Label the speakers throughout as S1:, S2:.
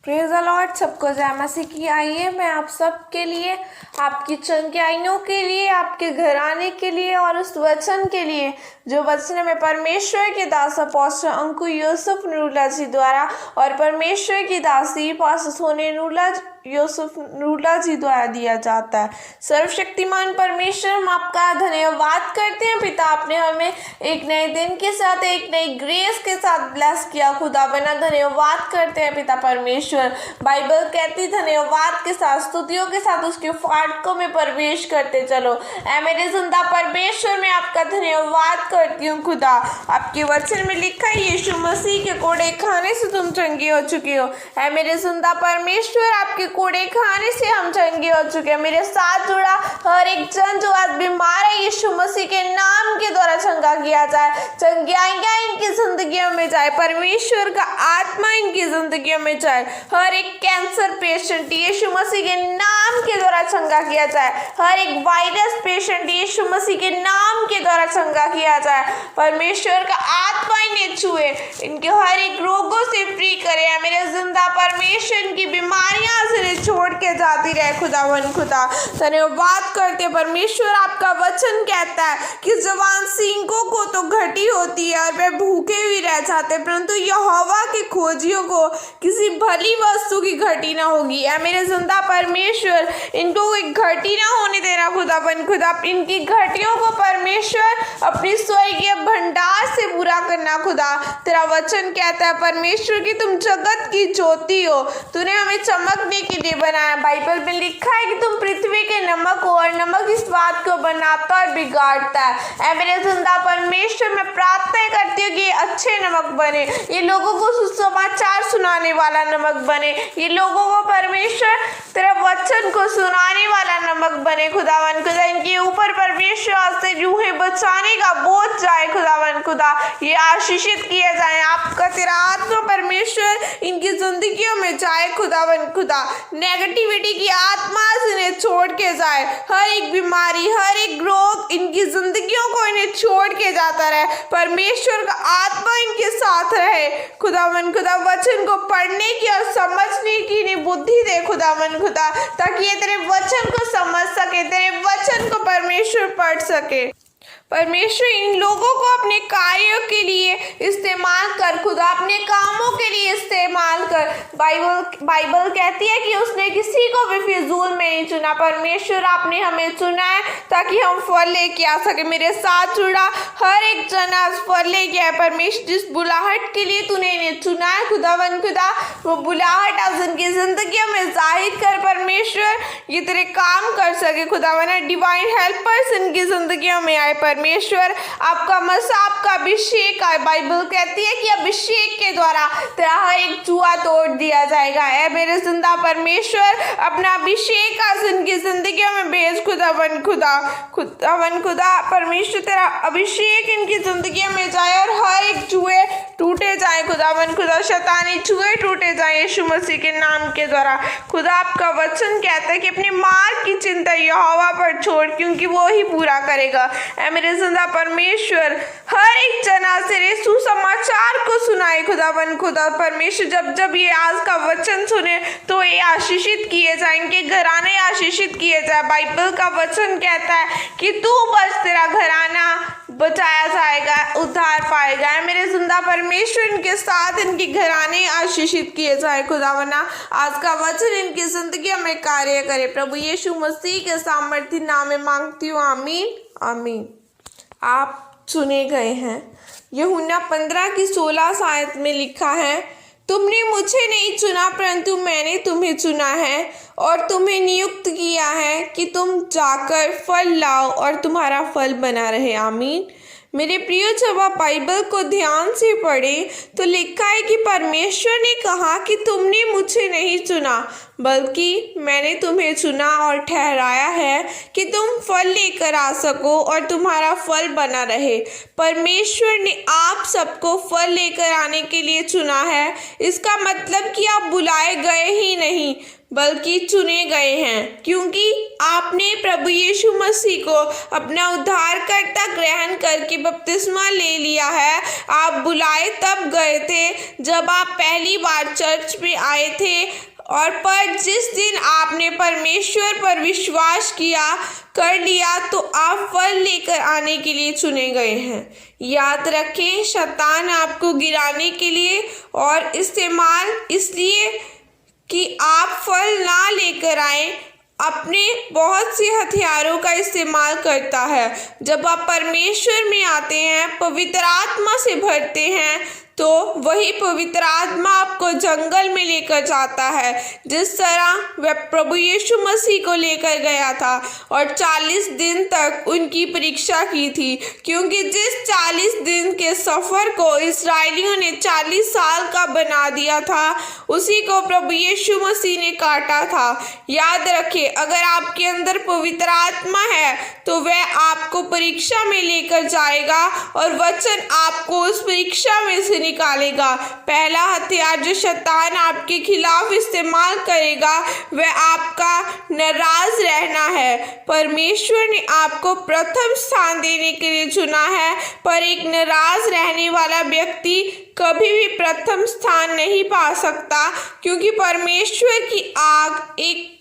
S1: Praise the Lord. सबको जय मसीह की। आइए मैं आप सबके लिए, आपकी चंगाइयों के लिए, आपके घराने के लिए और उस वचन के लिए जो वचन में परमेश्वर के दास अपोस्टल अंकु यूसुफ नूरला जी द्वारा और परमेश्वर की दासी पास्टर सोने यूसुफ नूरला जी द्वारा दिया जाता है। सर्वशक्तिमान परमेश्वर, हम आपका धन्यवाद करते हैं पिता, आपने हमें एक नए दिन के साथ, एक नई ग्रेस के साथ ब्लेस किया। खुदा बना धन्यवाद करते हैं पिता परमेश्वर। बाइबल कहती धन्यवाद के साथ, स्तुतियों के साथ उसके फाटकों में प्रवेश करते चलो। ऐ मेरे जिंदा परमेश्वर, मैं आपका धन्यवाद करती हूँ खुदा। आपके वचन में लिखा है यीशु मसीह के कोड़े खाने से तुम चंगे हो चुके हो। ऐ मेरे जिंदा परमेश्वर, आपके कोड़े खाने से हम चंगे हो चुके हैं। मेरे साथ जुड़ा हर एक जन जो आज बीमार है, यीशु मसीह के नाम के द्वारा चंगा किया जाए। चंगाइयाँ इनकी जिंदगियों में जाए, परमेश्वर का आत्मा इनकी जिंदगियों में जाए। हर एक कैंसर पेशेंट यीशु मसीह के नाम के द्वारा चंगा किया जाए। हर एक वायरस पेशेंट यीशु मसीह के नाम के द्वारा चंगा किया जाए। परमेश्वर का आत्मा इन्हें छुए, इनके हर एक रोगों से फ्री करे। मेरे जिंदा परमेश्वर, इनकी बीमारियां से छोड़ के जाती रहे। खुदावन खुदा धन्यवाद करते परमेश्वर। आपका वचन कहता है कि जवान सिंहों को तो घटी होती है और वे भूखे भी रह जाते, परंतु यहोवा के खोजियों को किसी भली वस्तु की घटी ना होगी। ऐ मेरे जिंदा परमेश्वर, इनको एक घटी ना होने देना खुदावन खुदा। इनकी घटियों को परमेश्वर अपनी स्वर्गीय भंडार से पूरा करना खुदा। तेरा वचन कहता है परमेश्वर कि तुम जगत की ज्योति हो, तूने हमें चमकने के लिए बनाया। बाइबल में लिखा है कि तुम पृथ्वी के नमक हो और नमक इस बात को बनाता और बिगाड़ता है। ऐ मेरे जिंदा परमेश्वर, मैं प्रार्थना करती हूँ कि ये अच्छे नमक बने, ये लोगों को सुसमाचार सुनाने वाला नमक बने, ये लोगों को परमेश्वर तेरा वचन को सुनाने वाला नमक बने। खुदावन खुदा, इनके ऊपर परमेश्वर से रूहें बचाने का बोझ जाए। खुदावन खुदा, ये आशीषित किए जाए। आपका तेरा आत्मा परमेश्वर इनकी जिंदगियों में जाए। खुदावन खुदा, नेगेटिविटी की आत्मा से इन्हें छोड़ के जाए। हर एक बीमारी, हर एक रोग इनकी जिंदगियों को इन्हें छोड़ के जाता रहे। परमेश्वर का आत्मा इनके साथ रहे। खुदावन खुदा, वचन को पढ़ने की और समझने की इन्हें बुद्धि दे खुदावन खुदा, ताकि ये तेरे वचन को समझ सके, तेरे वचन को परमेश्वर पढ़ सके। परमेश्वर, इन लोगों को अपने कार्यों के लिए इस्तेमाल कर खुदा, अपने कामों के लिए इस्तेमाल कर। बाइबल कहती है कि उसने किसी को भी फिजूल में नहीं चुना। परमेश्वर, आपने हमें चुना है ताकि हम फल लेके आ सके। मेरे साथ जुड़ा हर एक जन आज फल लेके आए। परमेश्वर, जिस बुलाहट के लिए तूने इन्हें चुना है खुदावन खुदा, वो बुलाहट आज उनकी जिंदगी में जाहिर कर। परमेश्वर, ये तेरे काम कर सके खुदावन। डिवाइन हेल्पर्स इनकी जिंदगियों में आए। परमेश्वर, आपका मसा, आपका अभिषेक है। बाइबल कहती है कि अभिषेक के द्वारा तेरा हर एक जुआ तोड़ दिया जाएगा। है मेरे जिंदा परमेश्वर, अपना अभिषेक आज इनकी जिंदगियों में भेज खुदावन खुदा। खुदावन खुदा, परमेश्वर तेरा अभिषेक इनकी जिंदगियों में जाए और हर एक जुए टूटे जाए। खुदावन खुदा, शैतानी जुए टूटे जाए यीशु मसीह के नाम के द्वारा। खुदा, आपका वचन कहता है कि अपनी मार्ग की चिंता यहोवा पर छोड़, क्योंकि वो ही पूरा करेगा। मेरे जिंदा परमेश्वर, हर एक जना से सुसमाचार को सुनाए खुदावन खुदा। परमेश्वर, जब जब ये आज का वचन सुने तो ये आशीषित किए जाए, इनके घराने आशीषित किए जाए। बाइबल का वचन कहता है कि तू बस, तेरा घराना बचाया जाएगा, उद्धार पाएगा। मेरे जिंदा परमेश्वर, इनके साथ इनके घराने आशीषित किए जाए खुदावना। आज का वचन इनकी जिंदगी में कार्य करे। प्रभु यीशु मसीह के सामर्थ्य नाम में मांगती हूँ, आमीन आमीन। आप चुने गए हैं। यूहन्ना 15 की 16 आयत में लिखा है, तुमने मुझे नहीं चुना परंतु मैंने तुम्हें चुना है और तुम्हें नियुक्त किया है कि तुम जाकर फल लाओ और तुम्हारा फल बना रहे। आमीन। मेरे प्रिय, जब आप बाइबल को ध्यान से पढ़ें तो लिखा है कि परमेश्वर ने कहा कि तुमने मुझे नहीं चुना बल्कि मैंने तुम्हें चुना और ठहराया है कि तुम फल लेकर आ सको और तुम्हारा फल बना रहे। परमेश्वर ने आप सबको फल लेकर आने के लिए चुना है। इसका मतलब कि आप बुलाए गए ही नहीं बल्कि चुने गए हैं, क्योंकि आपने प्रभु यीशु मसीह को अपना उद्धारकर्ता ग्रहण करके बपतिस्मा ले लिया है। आप बुलाए तब गए थे जब आप पहली बार चर्च में आए थे, और पर जिस दिन आपने परमेश्वर पर विश्वास कर लिया तो आप फल लेकर आने के लिए चुने गए हैं। याद रखें, शैतान आपको गिराने के लिए और इस्तेमाल इसलिए कि आप फल ना लेकर आए, अपने बहुत से हथियारों का इस्तेमाल करता है। जब आप परमेश्वर में आते हैं, पवित्र आत्मा से भरते हैं, तो वही पवित्र आत्मा आपको जंगल में लेकर जाता है, जिस तरह वह प्रभु यीशु मसीह को लेकर गया था और 40 दिन तक उनकी परीक्षा की थी, क्योंकि जिस 40 दिन के सफ़र को इस्राएलियों ने 40 साल का बना दिया था, उसी को प्रभु यीशु मसीह ने काटा था। याद रखें, अगर आपके अंदर पवित्र आत्मा है तो वह आपको परीक्षा में लेकर जाएगा और वचन आपको उस परीक्षा में से निकालेगा। पहला हथियार जो शैतान आपके खिलाफ इस्तेमाल करेगा वह आपका नाराज रहना है। परमेश्वर ने आपको प्रथम स्थान देने के लिए चुना है, पर एक नाराज रहने वाला व्यक्ति कभी भी प्रथम स्थान नहीं पा सकता, क्योंकि परमेश्वर की आग एक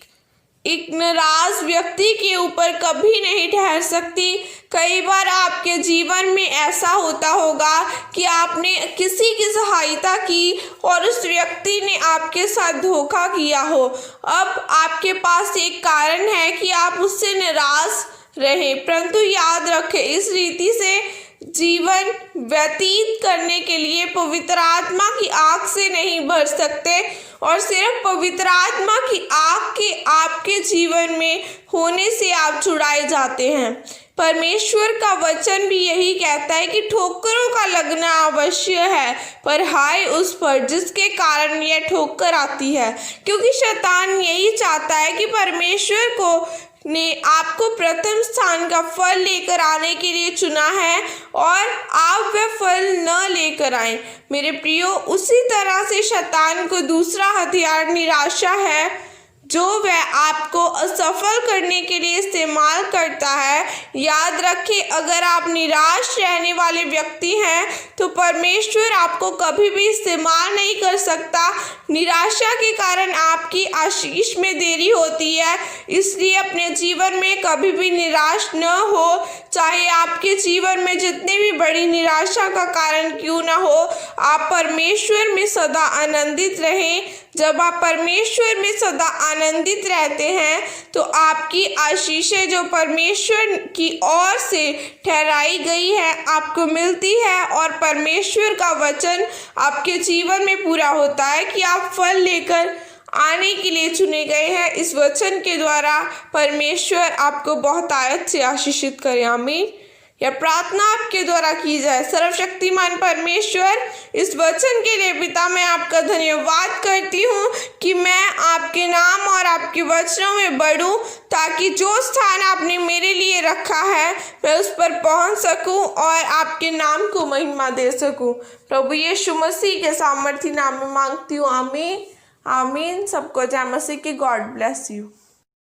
S1: नाराज व्यक्ति के ऊपर कभी नहीं ठहर सकती। कई बार आपके जीवन में ऐसा होता होगा कि आपने किसी की सहायता की और उस व्यक्ति ने आपके साथ धोखा किया हो। अब आपके पास एक कारण है कि आप उससे नाराज रहे, परंतु याद रखें, इस रीति से जीवन व्यतीत करने के लिए पवित्र आत्मा की आग से नहीं भर सकते, और सिर्फ पवित्र आत्मा की आग के आपके जीवन में होने से आप छुड़ाए जाते हैं। परमेश्वर का वचन भी यही कहता है कि ठोकरों का लगना अवश्य है, पर हाय उस पर जिसके कारण यह ठोकर आती है, क्योंकि शैतान यही चाहता है कि परमेश्वर को ने आपको प्रथम स्थान का फल लेकर आने के लिए चुना है और आप वह फल न लेकर आए। मेरे प्रियो, उसी तरह से शैतान को दूसरा हथियार निराशा है, जो वह आपको असफल करने के लिए इस्तेमाल करता है। याद रखें, अगर आप निराश रहने वाले व्यक्ति हैं तो परमेश्वर आपको कभी भी इस्तेमाल नहीं कर सकता। निराशा के कारण आपकी आशीष में देरी होती है, इसलिए अपने जीवन में कभी भी निराश न हो। चाहे आपके जीवन में जितनी भी बड़ी निराशा का कारण क्यों न हो, आप परमेश्वर में सदा आनंदित रहें। जब आप परमेश्वर में सदा आनंदित रहते हैं तो आपकी आशीषें जो परमेश्वर की ओर से ठहराई गई है आपको मिलती है, और परमेश्वर का वचन आपके जीवन में पूरा होता है कि आप फल लेकर आने के लिए चुने गए हैं। इस वचन के द्वारा परमेश्वर आपको बहुत आयत से आशीषित करे। आमीन। यह प्रार्थना आपके द्वारा की जाए। सर्वशक्तिमान परमेश्वर, इस वचन के लिए पिता मैं आपका धन्यवाद करती हूँ कि मैं आपके नाम और आपके वचनों में बढ़ूँ, ताकि जो स्थान आपने मेरे लिए रखा है मैं उस पर पहुँच सकूँ और आपके नाम को महिमा दे सकूँ। प्रभु यीशु मसीह के सामर्थी नाम में मांगती हूँ। आमीन आमीन। सबको जय मसीह की। God bless you.